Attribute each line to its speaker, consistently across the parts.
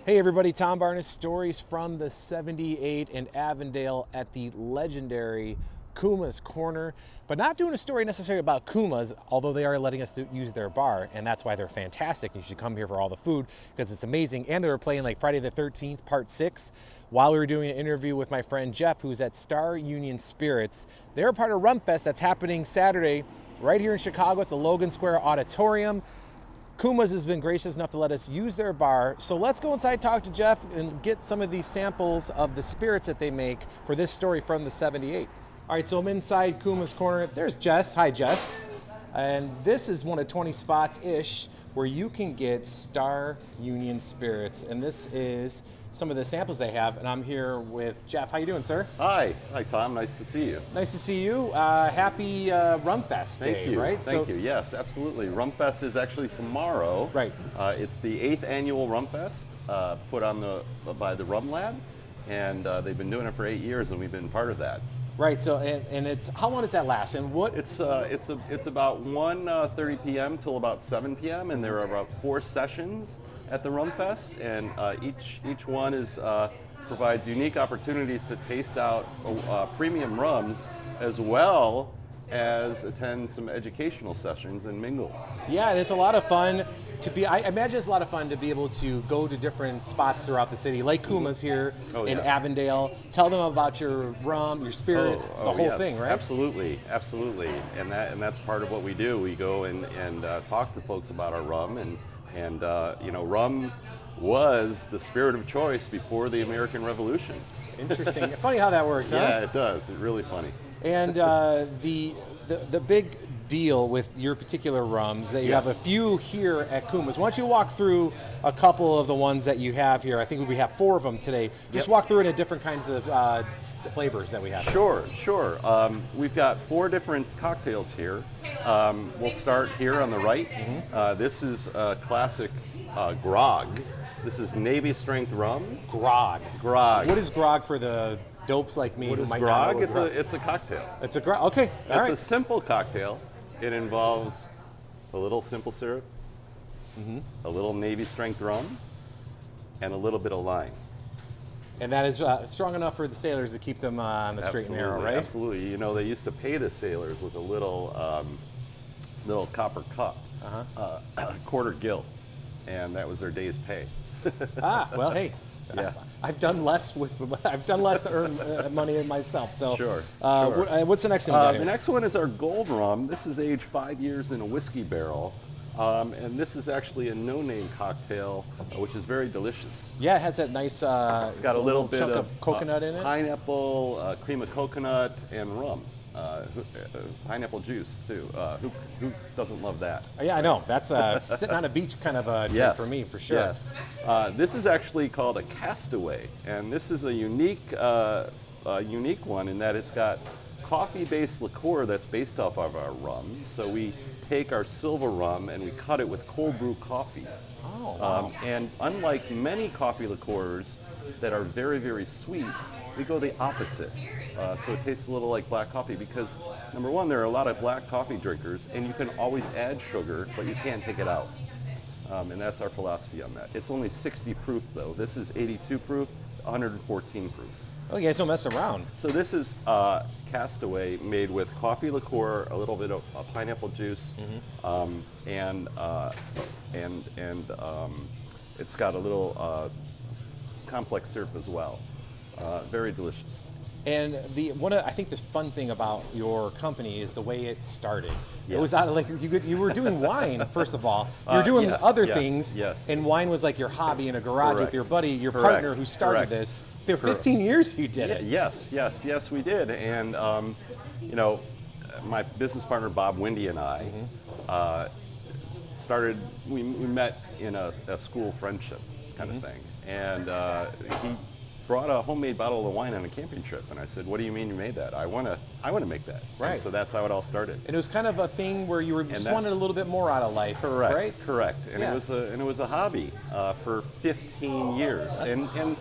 Speaker 1: Hey everybody, Tom Barnes, stories from the 78 in Avondale at the legendary Kuma's Corner, but not doing a story necessarily about Kuma's, although they are letting us use their bar, and that's why they're fantastic. You should come here for all the food because it's amazing. And they were playing like Friday the 13th, part 6, while we were doing an interview with my friend Jeff, who's at Star Union Spirits. They're part of Rum Fest that's happening Saturday right here in Chicago at the Logan Square Auditorium. Kuma's has been gracious enough to let us use their bar. So let's go inside, talk to Jeff, and get some of these samples of the spirits that they make for this story from the 78. All right, so I'm inside Kuma's Corner. There's Jess. Hi, Jess. And this is one of 20 spots-ish where you can get Star Union Spirits. And this is some of the samples they have. And I'm here with Jeff. How you doing, sir?
Speaker 2: Hi. Hi, Tom. Nice to see you.
Speaker 1: Nice to see you. Happy Rum Fest Day,
Speaker 2: Thank you.
Speaker 1: right?
Speaker 2: Thank you. Yes, absolutely. Rum Fest is actually tomorrow.
Speaker 1: Right.
Speaker 2: It's the 8th annual Rum Fest put on by the Rum Lab. And they've been doing it for 8 years, and we've been part of that.
Speaker 1: Right. So, and it's how long does that last? And what?
Speaker 2: It's about 1:30 p.m. till about 7 p.m. and there are about 4 sessions at the Rum Fest, and each one is provides unique opportunities to taste out premium rums, as well as attend some educational sessions and mingle.
Speaker 1: Yeah, and it's a lot of fun to be. I imagine it's a lot of fun to be able to go to different spots throughout the city, like Kuma's here in Avondale. Tell them about your rum, your spirits, the whole thing, right?
Speaker 2: Absolutely, absolutely, and that's part of what we do. We go and talk to folks about our rum, and you know, rum was the spirit of choice before the American Revolution.
Speaker 1: Interesting. Funny how that works, huh?
Speaker 2: Yeah, it does. It's really funny.
Speaker 1: And the big deal with your particular rums that you have a few here at Kuma's. Why don't you walk through a couple of the ones that you have here? I think we have 4 of them today. Just walk through it in different kinds of flavors that we have.
Speaker 2: Sure. We've got 4 different cocktails here. We'll start here on the right. This is a classic grog. This is Navy strength rum.
Speaker 1: Grog.
Speaker 2: Grog.
Speaker 1: What is grog for the dopes like me?
Speaker 2: What is grog? It's a cocktail.
Speaker 1: It's a grog. Okay.
Speaker 2: It's a simple cocktail. It involves a little simple syrup, a little Navy strength rum, and a little bit of lime.
Speaker 1: And that is strong enough for the sailors to keep them on the straight and narrow, right?
Speaker 2: Absolutely. You know, they used to pay the sailors with a little copper cup, quarter gilt, and that was their day's pay.
Speaker 1: Well, hey. Yeah. I've done less to earn money in myself. So,
Speaker 2: sure.
Speaker 1: What's the next thing we got here?
Speaker 2: The next one is our gold rum. This is aged 5 years in a whiskey barrel, and this is actually a no-name cocktail, which is very delicious.
Speaker 1: Yeah, it has that nice.
Speaker 2: It's got a little bit
Speaker 1: chunk of coconut in it.
Speaker 2: Pineapple, cream of coconut, and rum. Pineapple juice too. Who doesn't love that?
Speaker 1: Yeah, I know. That's sitting on a beach kind of a drink for me, for sure.
Speaker 2: Yes. This is actually called a Castaway, and this is a unique one in that it's got coffee-based liqueur that's based off of our rum. So we take our silver rum and we cut it with cold brew coffee.
Speaker 1: Oh, wow.
Speaker 2: And unlike many coffee liqueurs that are very, very sweet, we go the opposite. So it tastes a little like black coffee because, number one, there are a lot of black coffee drinkers, and you can always add sugar, but you can't take it out. And that's our philosophy on that. It's only 60 proof, though. This is 82 proof, 114 proof.
Speaker 1: Oh, you guys don't mess around.
Speaker 2: So this is Castaway made with coffee liqueur, a little bit of pineapple juice, and it's got a little complex syrup as well. Very delicious.
Speaker 1: And I think the fun thing about your company is the way it started.
Speaker 2: Yes.
Speaker 1: It was like you were doing wine first of all. You were doing other things, and wine was like your hobby in a garage with your buddy, your partner who started this. For 15 years you did it.
Speaker 2: Yes, we did. And you know, my business partner Bob Windy and I started. We met in a school friendship kind of thing, and he brought a homemade bottle of wine on a camping trip, and I said, "What do you mean you made that? I want to make that."
Speaker 1: Right.
Speaker 2: And so that's how it all started.
Speaker 1: And it was kind of a thing where you just wanted a little bit more out of life, right?
Speaker 2: Correct. And it was a hobby for 15 years, and you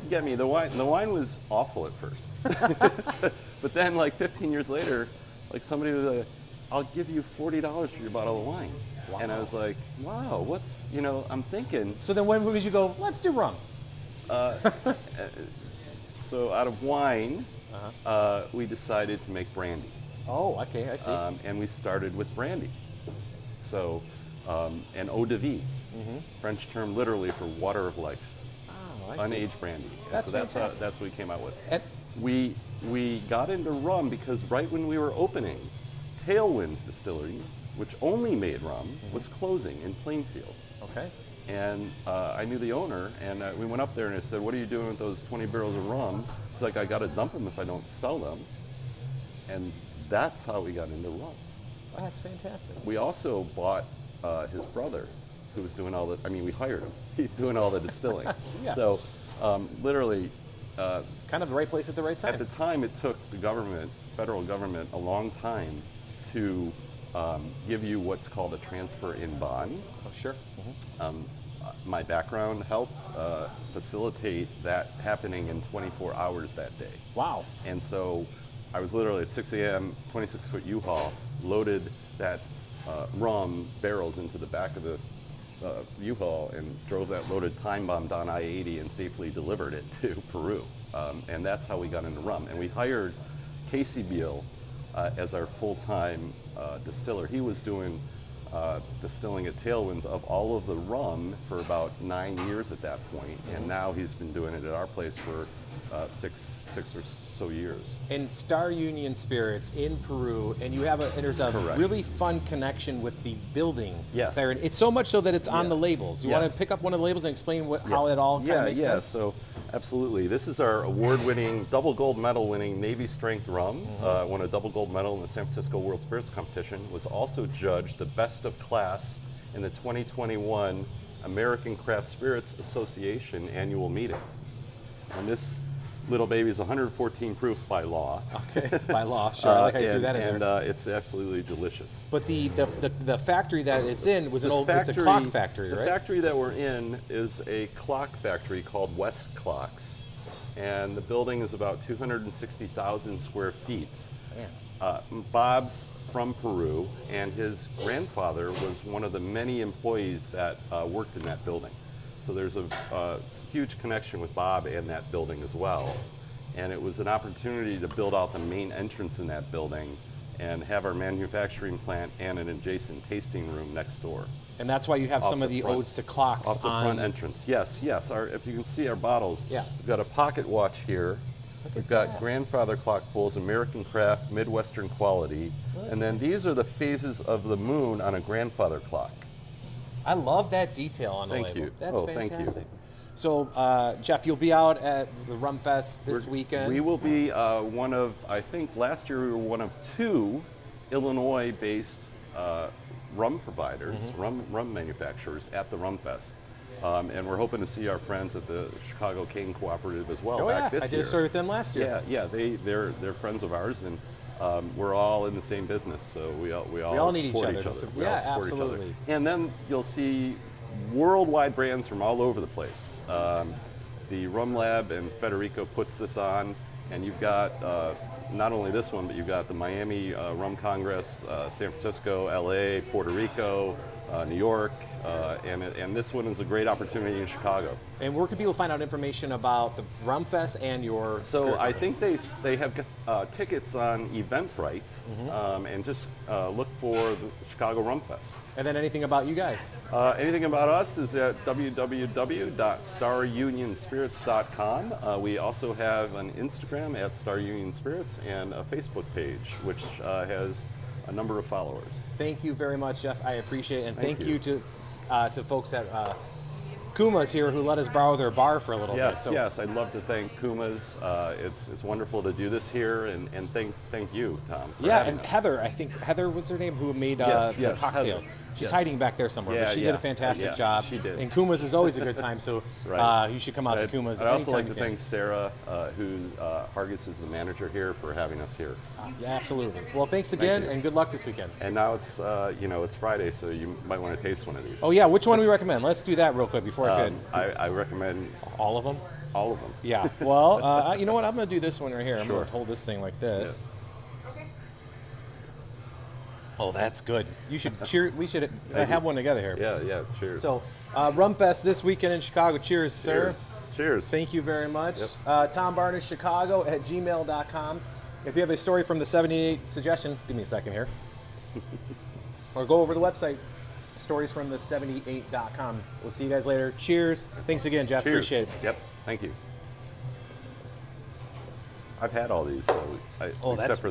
Speaker 2: get me. The wine was awful at first, but then like 15 years later, like somebody was like, "I'll give you $40 for your bottle of wine."
Speaker 1: Wow.
Speaker 2: And I was like, wow, what's, I'm thinking.
Speaker 1: So then when would you go, let's do rum?
Speaker 2: So out of wine, we decided to make brandy.
Speaker 1: Oh, okay, I see.
Speaker 2: And we started with brandy. So, an eau de vie, French term literally for water of life.
Speaker 1: Oh, I see.
Speaker 2: Unaged brandy. And
Speaker 1: That's
Speaker 2: so that's
Speaker 1: fantastic.
Speaker 2: that's what we came out with.
Speaker 1: And-
Speaker 2: We got into rum because right when we were opening, Tailwinds Distillery, which only made rum, was closing in Plainfield.
Speaker 1: Okay.
Speaker 2: And I knew the owner, and we went up there and I said, "What are you doing with those 20 barrels of rum?" He's like, "I got to dump them if I don't sell them." And that's how we got into rum.
Speaker 1: Oh, that's fantastic.
Speaker 2: We also bought his brother, who was doing all the. I mean, we hired him. He's doing all the distilling.
Speaker 1: Yeah.
Speaker 2: So, literally,
Speaker 1: Kind of the right place at the right time.
Speaker 2: at the time, it took the government, federal government, a long time to give you what's called a transfer in bond.
Speaker 1: Oh, sure.
Speaker 2: My background helped facilitate that happening in 24 hours that day.
Speaker 1: Wow.
Speaker 2: And so I was literally at 6 a.m., 26-foot U-Haul, loaded that rum barrels into the back of the U-Haul and drove that loaded time bomb down I-80 and safely delivered it to Peru. And that's how we got into rum. And we hired Casey Beal as our full-time distiller. He was doing distilling at Tailwinds of all of the rum for about 9 years at that point, and now he's been doing it at our place for six or so years.
Speaker 1: And Star Union Spirits in Peru, and you have there's a
Speaker 2: Correct.
Speaker 1: really fun connection with the building.
Speaker 2: Yes.
Speaker 1: There. It's so much so that it's on
Speaker 2: Yeah.
Speaker 1: the labels. You want
Speaker 2: Yes.
Speaker 1: to pick up one of the labels and explain how it all kind of makes sense?
Speaker 2: So absolutely. This is our award-winning, double gold medal winning Navy Strength rum. Won a double gold medal in the San Francisco World Spirits Competition. Was also judged the best of class in the 2021 American Craft Spirits Association annual meeting. And this little baby is 114 proof by law.
Speaker 1: Okay, by law, sure. I like how you threw that in
Speaker 2: and
Speaker 1: there.
Speaker 2: it's absolutely delicious.
Speaker 1: But the factory that it's in was it's a clock factory,
Speaker 2: The
Speaker 1: right?
Speaker 2: factory that we're in is a clock factory called West Clocks, and the building is about 260,000 square feet.
Speaker 1: Man.
Speaker 2: Bob's from Peru, and his grandfather was one of the many employees that worked in that building. So there's a huge connection with Bob and that building as well. And it was an opportunity to build out the main entrance in that building and have our manufacturing plant and an adjacent tasting room next door.
Speaker 1: And that's why you have
Speaker 2: Off
Speaker 1: some of
Speaker 2: the
Speaker 1: the
Speaker 2: front.
Speaker 1: odes to clocks
Speaker 2: Off the
Speaker 1: on
Speaker 2: front entrance. Yes. If you can see our bottles,
Speaker 1: Yeah.
Speaker 2: we've got a pocket watch here. We've got
Speaker 1: that.
Speaker 2: grandfather clock pulls, American craft, Midwestern quality. And then these are the phases of the moon on a grandfather clock.
Speaker 1: I love that detail on the
Speaker 2: Thank
Speaker 1: label.
Speaker 2: you.
Speaker 1: That's
Speaker 2: Oh, thank you.
Speaker 1: fantastic. So, Jeff, you'll be out at the Rum Fest this weekend.
Speaker 2: We will be one of, I think last year we were one of 2 Illinois-based rum providers, rum manufacturers at the Rum Fest. And we're hoping to see our friends at the Chicago Cane Cooperative as well
Speaker 1: Oh yeah,
Speaker 2: back this
Speaker 1: I did
Speaker 2: year.
Speaker 1: a story with them last year.
Speaker 2: Yeah, they're friends of ours, and we're all in the same business, so we all
Speaker 1: need each
Speaker 2: support
Speaker 1: other.
Speaker 2: each other.
Speaker 1: Yeah,
Speaker 2: We all support each other.
Speaker 1: absolutely.
Speaker 2: And then you'll see worldwide brands from all over the place. The Rum Lab and Puerto Rico puts this on, and you've got not only this one, but you've got the Miami Rum Congress, San Francisco, LA, Puerto Rico, New York, and this one is a great opportunity in Chicago.
Speaker 1: And where can people find out information about the Rum Fest and your
Speaker 2: So
Speaker 1: spirit
Speaker 2: I
Speaker 1: company?
Speaker 2: think they have tickets on Eventbrite, and just look for the Chicago Rum Fest.
Speaker 1: And then anything about you guys?
Speaker 2: Anything about us is at www.starunionspirits.com. We also have an Instagram at Star Union Spirits and a Facebook page, which has a number of followers.
Speaker 1: Thank you very much, Jeff. I appreciate it. And
Speaker 2: Thank
Speaker 1: thank
Speaker 2: you.
Speaker 1: you to folks at Kuma's here who let us borrow their bar for a little bit. So
Speaker 2: Yes, I'd love to thank Kuma's. It's wonderful to do this here, and thank you, Tom. for
Speaker 1: Yeah,
Speaker 2: having
Speaker 1: and
Speaker 2: us.
Speaker 1: Heather, I think Heather was her name, who made
Speaker 2: Yes,
Speaker 1: the
Speaker 2: yes,
Speaker 1: cocktails.
Speaker 2: Heather.
Speaker 1: She's
Speaker 2: Yes.
Speaker 1: hiding back there somewhere, but
Speaker 2: Yeah,
Speaker 1: she did
Speaker 2: yeah,
Speaker 1: a fantastic
Speaker 2: yeah,
Speaker 1: job.
Speaker 2: she did.
Speaker 1: And Kuma's is always a good time, so
Speaker 2: Right.
Speaker 1: you should come out to Kuma's.
Speaker 2: I'd also
Speaker 1: anytime
Speaker 2: like
Speaker 1: you
Speaker 2: to
Speaker 1: can.
Speaker 2: thank Sarah, who Hargis is the manager here, for having us here.
Speaker 1: Yeah, absolutely. Well, thanks again,
Speaker 2: you.
Speaker 1: and good luck this weekend.
Speaker 2: And now it's it's Friday, so you might want to taste one of these.
Speaker 1: Oh yeah, which one do we recommend? Let's do that real quick before I forget.
Speaker 2: I recommend
Speaker 1: All of them?
Speaker 2: all of them.
Speaker 1: Yeah. Well, you know what? I'm going to do this one right here. I'm
Speaker 2: Sure.
Speaker 1: going to hold this thing like this. Oh, that's good. You should cheer. We should have one together here.
Speaker 2: Yeah, cheers.
Speaker 1: So, Rum Fest this weekend in Chicago. Cheers, sir.
Speaker 2: Cheers.
Speaker 1: Thank you very much.
Speaker 2: Yep.
Speaker 1: TomBarnishChicago@gmail.com. If you have a story from the 78 suggestion, give me a second here. Or go over the website, storiesfromthe78.com. We'll see you guys later. Cheers. Thanks again, Jeff.
Speaker 2: Cheers.
Speaker 1: Appreciate it.
Speaker 2: Yep, thank you. I've had all these, so
Speaker 1: that's
Speaker 2: except for